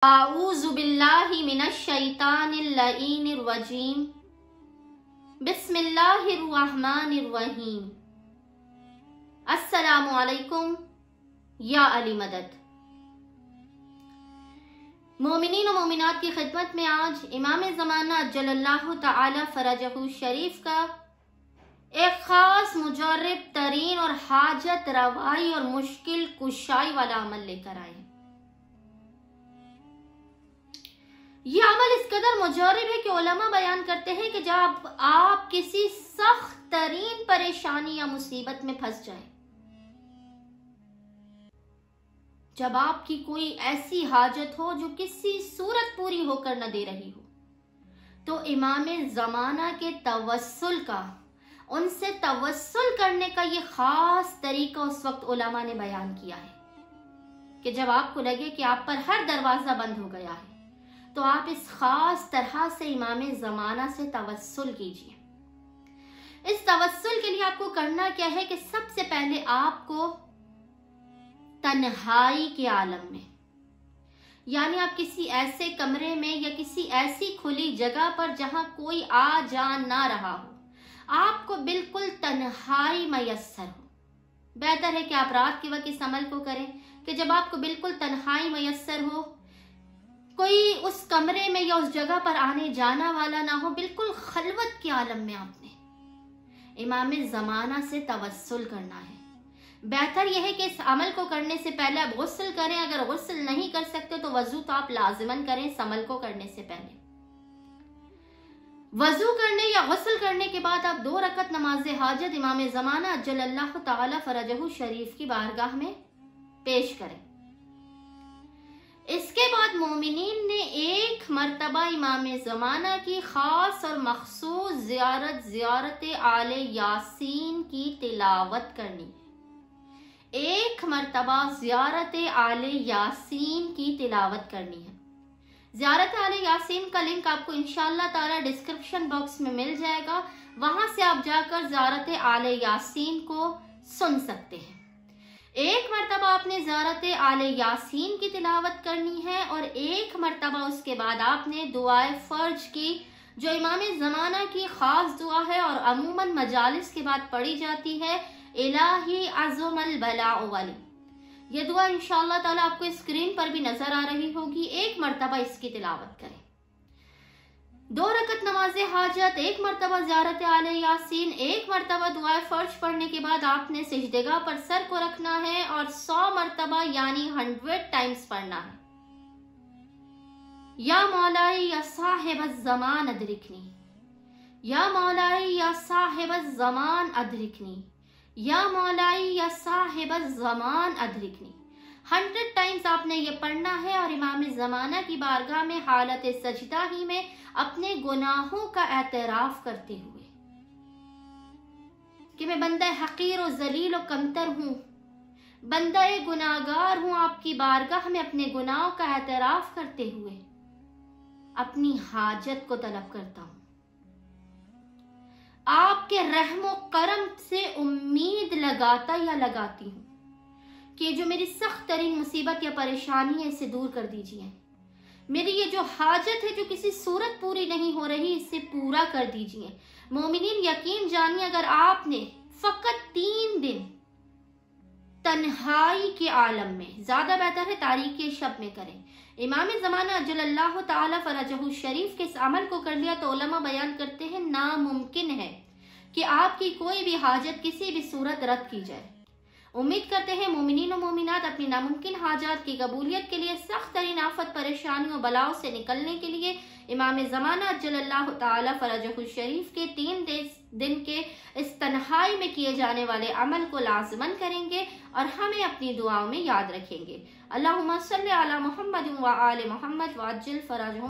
आऊज़ु बिल्लाहि मिनश शैतानिर लईनिर रजीम। बिस्मिल्लाहिर रहमानिर रहीम। अस्सलामु अलैकुम या अली मदद। मोमिनीन व मोमिनात की खिदमत में आज इमाम ज़माना अज्जलल्लाहु तआला फरजहु शरीफ का एक खास मुजर्रब तरीन और हाजत रवाई और मुश्किल कुशाई वाला अमल लेकर आए हैं। यह अमल इस कदर मुजर्रब है कि उलमा बयान करते हैं कि जब आप किसी सख्त तरीन परेशानी या मुसीबत में फंस जाए, जब आपकी कोई ऐसी हाजत हो जो किसी सूरत पूरी होकर न दे रही हो, तो इमाम ज़माना के तवस्सुल का, उनसे तवस्सुल करने का ये खास तरीका उस वक्त उलमा ने बयान किया है कि जब आपको लगे कि आप पर हर दरवाजा बंद हो गया है, तो आप इस खास तरह से इमाम ज़माना से तवस्सुल कीजिए। इस तवस्सुल के लिए आपको करना क्या है कि सबसे पहले आपको तन्हाई के आलम में, यानी आप किसी ऐसे कमरे में या किसी ऐसी खुली जगह पर जहां कोई आ जा ना रहा हो, आपको बिल्कुल तन्हाई मयस्सर हो। बेहतर है कि आप रात के वक्त इस अमल को करें कि जब आपको बिल्कुल तन्हाई मयस्सर हो, कोई उस कमरे में या उस जगह पर आने जाना वाला ना हो, बिल्कुल खलवत के आलम में आपने इमाम ज़माना से तवस्सुल करना है। बेहतर यह है कि इस अमल को करने से पहले आप गुस्ल करें। अगर गुस्ल नहीं कर सकते तो वजू तो आप लाजिमन करें इस अमल को करने से पहले। वजू करने या गुस्ल करने के बाद आप 2 रकत नमाज हाजत इमाम ज़माना अज्जलल्लाहु तआला फरजहु शरीफ की बारगाह में पेश करें। इसके बाद मोमिनीन ने एक मर्तबा इमाम ज़माना की खास और मखसूस ज़ियारत आले यासीन की तिलावत करनी है। एक मर्तबा ज़ियारत आले यासीन की तिलावत करनी है। ज़ियारत आले यासीन का लिंक आपको इंशाअल्लाह ताला डिस्क्रिप्शन बॉक्स में मिल जाएगा, वहां से आप जाकर ज़ियारत आले यासीन को सुन सकते हैं। एक मर्तबा आपने ज़ियारत आले यासीन की तिलावत करनी है और एक मर्तबा उसके बाद आपने दुआए फर्ज की, जो इमाम ज़माना की खास दुआ है और अमूमन मजालिस के बाद पढ़ी जाती है, इलाही अज़मल बलाउ वली। यह दुआ इंशाअल्लाह ताला आपको स्क्रीन पर भी नजर आ रही होगी। एक मर्तबा इसकी तिलावत करें। 2 रकत नमाज हाजत, एक मर्तबा ज़ियारत आले यासीन, एक मर्तबा दुआए फर्ज पढ़ने के बाद आपने सिजदेगाह पर सर को रखना है और 100 मर्तबा यानी 100 टाइम्स पढ़ना है। या मौलाई या साहिबज़ ज़मान अदरिकनी, या मौलाई या साहिबज़ ज़मान अदरिकनी, या मौलाई या साहिबज़ ज़मान अदरिकनी। 100 टाइम्स आपने ये पढ़ना है और इमाम ज़माना की बारगाह में हालत सजदा ही में अपने गुनाहों का एतराफ करते हुए कि मैं बंदा हकीर और जलील और कमतर हूँ, बंदा गुनाहगार हूँ, आपकी बारगाह में अपने गुनाहों का एतराफ करते हुए अपनी हाजत को तलब करता हूँ। आपके रहमो करम से उम्मीद लगाता या लगाती हूँ कि जो मेरी सख्त तरीन मुसीबत या परेशानी है इसे दूर कर दीजिए। मेरी ये जो हाजत है जो किसी सूरत पूरी नहीं हो रही, इसे पूरा कर दीजिए। मोमिनीन यकीन जानिए, अगर आपने फकत 3 दिन तन्हाई के आलम में, ज्यादा बेहतर है तारीकी शब में करें, इमाम ज़माना अज्जलल्लाहु तआला फरजहु शरीफ के इस अमल को कर लिया, तो उलमा बयान करते हैं नामुमकिन है कि आपकी कोई भी हाजत किसी भी सूरत रद्द की जाए। उम्मीद करते हैं मोमिनीन और मोमिनात अपनी नामुमकिन हाजात की कबूलियत के लिए, सख्त तरीन आफत परेशानियों और बलाओं से निकलने के लिए इमाम ज़माना अज्जलल्लाहु तआला फरजहु शरीफ के 3 दिन के इस तन्हाई में किए जाने वाले अमल को लाज़िमन करेंगे और हमें अपनी दुआओं में याद रखेंगे। अल्लाहुम्मा सल्ली अला मुहम्मद व आले मुहम्मद व अज्जिल फरजहुम।